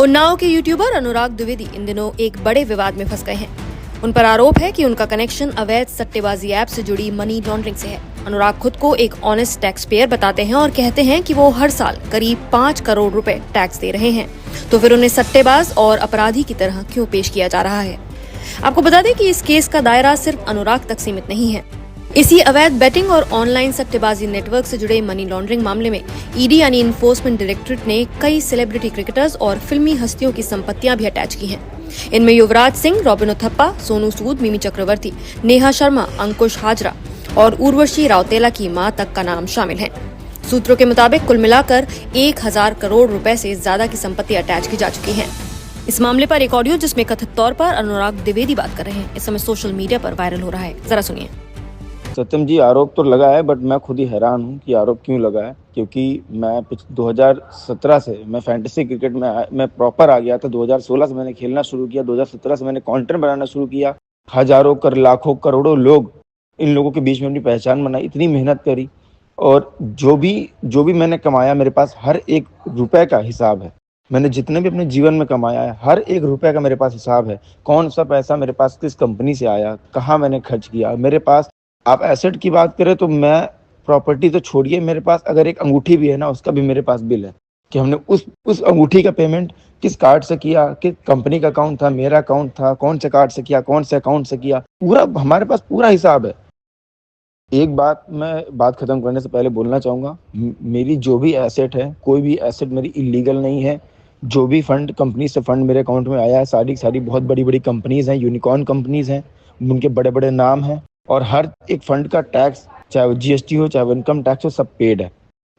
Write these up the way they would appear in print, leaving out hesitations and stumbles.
उन्नाव के यूट्यूबर अनुराग द्विवेदी इन दिनों एक बड़े विवाद में फंस गए हैं। उन पर आरोप है कि उनका कनेक्शन अवैध सट्टेबाजी ऐप से जुड़ी मनी लॉन्ड्रिंग से है। अनुराग खुद को एक ऑनेस्ट टैक्स पेयर बताते हैं और कहते हैं कि वो हर साल करीब 5 करोड़ रुपए टैक्स दे रहे हैं, तो फिर उन्हें सट्टेबाज और अपराधी की तरह क्यों पेश किया जा रहा है। आपको बता दें कि इस केस का दायरा सिर्फ अनुराग तक सीमित नहीं है। इसी अवैध बेटिंग और ऑनलाइन सट्टेबाजी नेटवर्क से जुड़े मनी लॉन्ड्रिंग मामले में ईडी यानी इन्फोर्समेंट डायरेक्टरेट ने कई सेलिब्रिटी क्रिकेटर्स और फिल्मी हस्तियों की संपत्तियां भी अटैच की हैं। इनमें युवराज सिंह, रॉबिन उथप्पा, सोनू सूद, मिमी चक्रवर्ती, नेहा शर्मा, अंकुश हाजरा और उर्वशी राउतेला की मां तक का नाम शामिल है। सूत्रों के मुताबिक कुल मिलाकर 1000 करोड़ रुपए से ज्यादा की संपत्ति अटैच की जा चुकी है। इस मामले पर एक ऑडियो जिसमें कथित तौर पर अनुराग द्विवेदी बात कर रहे हैं, इस समय सोशल मीडिया पर वायरल हो रहा है। जरा सुनिए। सत्यम जी, आरोप तो लगा है, बट मैं खुद ही हैरान हूँ कि आरोप क्यों लगा है। क्योंकि मैं 2017 से मैं फैंटेसी क्रिकेट में मैं प्रॉपर आ गया था। 2016 से मैंने खेलना शुरू किया, 2017 से मैंने कंटेंट बनाना शुरू किया। हजारों लाखों करोड़ों लोग, इन लोगों के बीच में अपनी पहचान बनाई, इतनी मेहनत करी, और जो भी मैंने कमाया, मेरे पास हर एक रुपए का हिसाब है। मैंने जितने भी अपने जीवन में कमाया है, हर एक रुपए का मेरे पास हिसाब है। कौन सा पैसा मेरे पास किस कंपनी से आया, कहाँ मैंने खर्च किया। मेरे पास, आप एसेट की बात करें तो मैं प्रॉपर्टी तो छोड़िए, मेरे पास अगर एक अंगूठी भी है ना, उसका भी मेरे पास बिल है कि हमने उस अंगूठी का पेमेंट किस कार्ड से किया, किस कंपनी का अकाउंट था, मेरा अकाउंट था, कौन से कार्ड से किया, कौन से अकाउंट से किया, पूरा हमारे पास पूरा हिसाब है। एक बात मैं बात खत्म करने से पहले बोलना चाहूंगा, मेरी जो भी एसेट है, कोई भी एसेट मेरी इलीगल नहीं है। जो भी फंड कंपनी से फंड मेरे अकाउंट में आया है, सारी बहुत बड़ी बड़ी कंपनीज हैं, यूनिकॉर्न कंपनीज हैं, उनके बड़े बड़े नाम हैं, और हर एक फंड का टैक्स, चाहे वो जीएसटी हो, चाहे वो इनकम टैक्स हो, सब पेड है।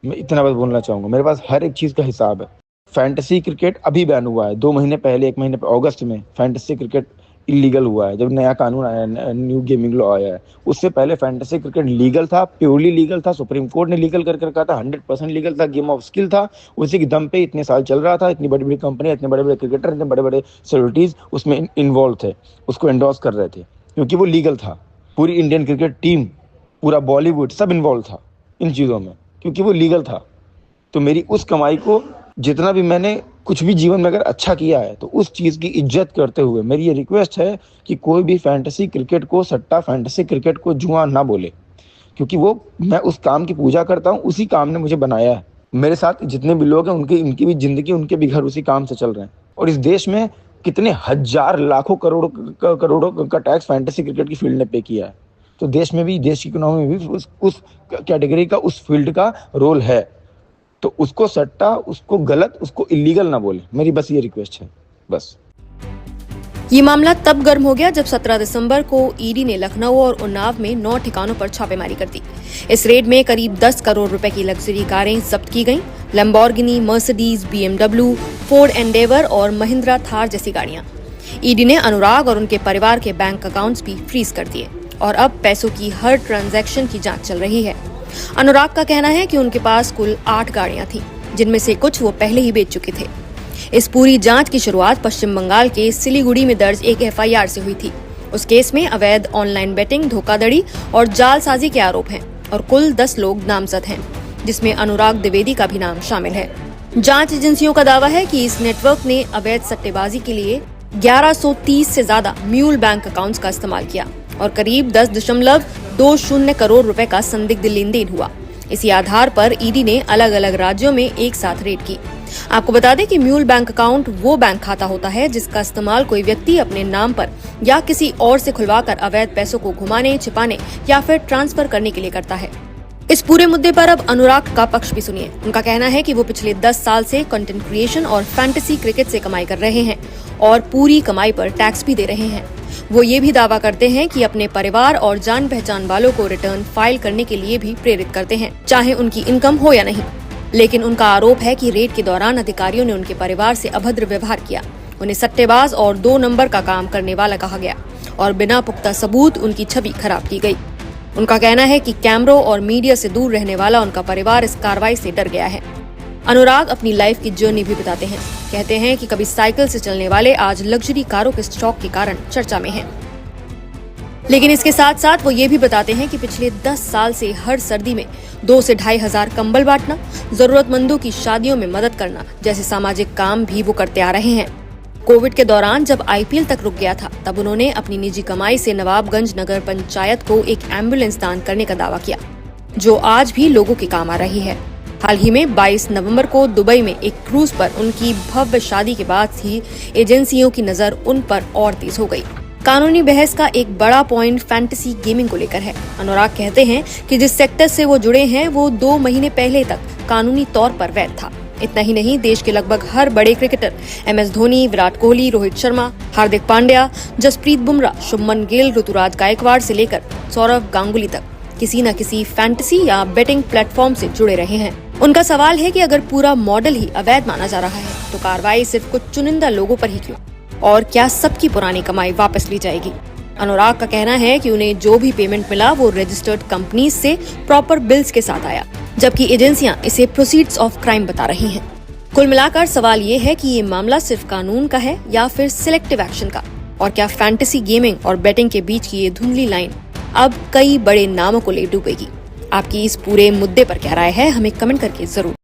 मैं इतना बस बोलना चाहूंगा, मेरे पास हर एक चीज़ का हिसाब है। फैंटेसी क्रिकेट अभी बैन हुआ है, 2 महीने पहले, 1 महीने अगस्त में फैंटेसी क्रिकेट इलीगल हुआ है, जब नया कानून आया, न्यू गेमिंग लॉ आया है। उससे पहले फैंटेसी क्रिकेट लीगल था, प्योरली लीगल था, सुप्रीम कोर्ट ने लीगल करके रखा था, 100% लीगल था, गेम ऑफ स्किल था। उसी के दम पे इतने साल चल रहा था, इतनी बड़ी बड़ी कंपनी, इतने बड़े बड़े क्रिकेटर, इतने बड़े बड़े सेलिब्रिटीज उसमें इन्वॉल्व थे, उसको एंडोर्स कर रहे थे, क्योंकि वो लीगल था। पूरी इंडियन क्रिकेट टीम, पूरा बॉलीवुड सब इन्वॉल्व था इन चीज़ों में, क्योंकि वो लीगल था। तो मेरी उस कमाई को, जितना भी मैंने कुछ भी जीवन में अगर अच्छा किया है, तो उस चीज़ की इज्जत करते हुए मेरी ये रिक्वेस्ट है कि कोई भी फैंटेसी क्रिकेट को सट्टा, फैंटेसी क्रिकेट को जुआ ना बोले, क्योंकि वो, मैं उस काम की पूजा करता हूँ, उसी काम ने मुझे बनाया है। मेरे साथ जितने भी लोग हैं, उनकी भी जिंदगी, उनके भी घर उसी काम से चल रहे हैं। और इस देश में कितने हजार लाखों करोड़ों का टैक्स फैंटेसी क्रिकेट की फील्ड ने पे किया है। तो देश में भी, देश की इकोनॉमी में भी उस कैटेगरी का, उस फील्ड का रोल है। तो उसको सट्टा, उसको गलत, उसको इलीगल ना बोले, मेरी बस ये रिक्वेस्ट है, बस। ये मामला तब गर्म हो गया जब 17 दिसंबर को ईडी ने लखनऊ और उन्नाव में 9 ठिकानों पर छापेमारी कर दी। इस रेड में करीब 10 करोड़ रुपए की लग्जरी कारें जब्त की गईं। Lamborghini, Mercedes, BMW, Ford Endeavour और महिंद्रा थार जैसी गाड़ियां। ईडी ने अनुराग और उनके परिवार के बैंक अकाउंट्स भी फ्रीज कर दिए और अब पैसों की हर ट्रांजैक्शन की जांच चल रही है। अनुराग का कहना है कि उनके पास कुल 8 गाड़ियां थीं, जिनमें से कुछ वो पहले ही बेच चुके थे। इस पूरी जांच की शुरुआत पश्चिम बंगाल के सिलीगुड़ी में दर्ज एक एफआईआर से हुई थी। उस केस में अवैध ऑनलाइन बेटिंग, धोखाधड़ी और जालसाजी के आरोप हैं और कुल 10 लोग नामजद हैं, जिसमें अनुराग द्विवेदी का भी नाम शामिल है। जांच एजेंसियों का दावा है कि इस नेटवर्क ने अवैध सट्टेबाजी के लिए 1130 से ज्यादा म्यूल बैंक अकाउंट्स का इस्तेमाल किया और करीब 10.20 करोड़ रुपए का संदिग्ध लेन देन हुआ। इसी आधार पर ईडी ने अलग अलग राज्यों में एक साथ रेड की। आपको बता दें कि म्यूल बैंक अकाउंट वो बैंक खाता होता है जिसका इस्तेमाल कोई व्यक्ति अपने नाम पर या किसी और से खुलवाकर अवैध पैसों को घुमाने, छिपाने या फिर ट्रांसफर करने के लिए करता है। इस पूरे मुद्दे पर अब अनुराग का पक्ष भी सुनिए। उनका कहना है कि वो पिछले 10 साल से कंटेंट क्रिएशन और फैंटेसी क्रिकेट से कमाई कर रहे हैं और पूरी कमाई पर टैक्स भी दे रहे हैं। वो ये भी दावा करते हैं कि अपने परिवार और जान पहचान वालों को रिटर्न फाइल करने के लिए भी प्रेरित करते हैं, चाहे उनकी इनकम हो या नहीं। लेकिन उनका आरोप है कि रेड के दौरान अधिकारियों ने उनके परिवार से अभद्र व्यवहार किया, उन्हें सट्टेबाज और 2 नंबर का काम करने वाला कहा गया और बिना पुख्ता सबूत उनकी छवि खराब की गई। उनका कहना है कि कैमरों और मीडिया से दूर रहने वाला उनका परिवार इस कार्रवाई से डर गया है। अनुराग अपनी लाइफ की जर्नी भी बताते हैं। कहते हैं कि कभी साइकिल से चलने वाले आज लग्जरी कारों के स्टॉक के कारण चर्चा में हैं। लेकिन इसके साथ साथ वो ये भी बताते हैं कि पिछले 10 साल से हर सर्दी में 2 से 2,500 कंबल बांटना, जरूरतमंदों की शादियों में मदद करना जैसे सामाजिक काम भी वो करते आ रहे हैं। कोविड के दौरान जब आईपीएल तक रुक गया था, तब उन्होंने अपनी निजी कमाई से नवाबगंज नगर पंचायत को एक एम्बुलेंस दान करने का दावा किया, जो आज भी लोगों के काम आ रही है। हाल ही में 22 नवंबर को दुबई में एक क्रूज पर उनकी भव्य शादी के बाद ही एजेंसियों की नजर उन पर और तेज हो गई। कानूनी बहस का एक बड़ा पॉइंट फैंटेसी गेमिंग को लेकर है। अनुराग कहते हैं कि जिस सेक्टर से वो जुड़े हैं वो 2 महीने पहले तक कानूनी तौर पर वैध था। इतना ही नहीं, देश के लगभग हर बड़े क्रिकेटर MS धोनी, विराट कोहली, रोहित शर्मा, हार्दिक पांड्या, जसप्रीत बुमराह, शुभमन गिल, ऋतुराज गायकवाड़ से लेकर सौरव गांगुली तक किसी न किसी फैंटेसी या बेटिंग प्लेटफॉर्म से जुड़े रहे हैं। उनका सवाल है कि अगर पूरा मॉडल ही अवैध माना जा रहा है तो कार्रवाई सिर्फ कुछ चुनिंदा लोगों पर ही क्यों, और क्या सबकी पुरानी कमाई वापस ली जाएगी? अनुराग का कहना है कि उन्हें जो भी पेमेंट मिला वो रजिस्टर्ड कंपनीज से प्रॉपर बिल्स के साथ आया, जबकि एजेंसियां इसे प्रोसीड्स ऑफ क्राइम बता रही हैं। कुल मिलाकर सवाल ये है कि ये मामला सिर्फ कानून का है या फिर सिलेक्टिव एक्शन का, और क्या फैंटेसी गेमिंग और बेटिंग के बीच की ये धुंधली लाइन अब कई बड़े नामों को ले डूबेगी? आपकी इस पूरे मुद्दे पर क्या राय है, हमें कमेंट करके जरूर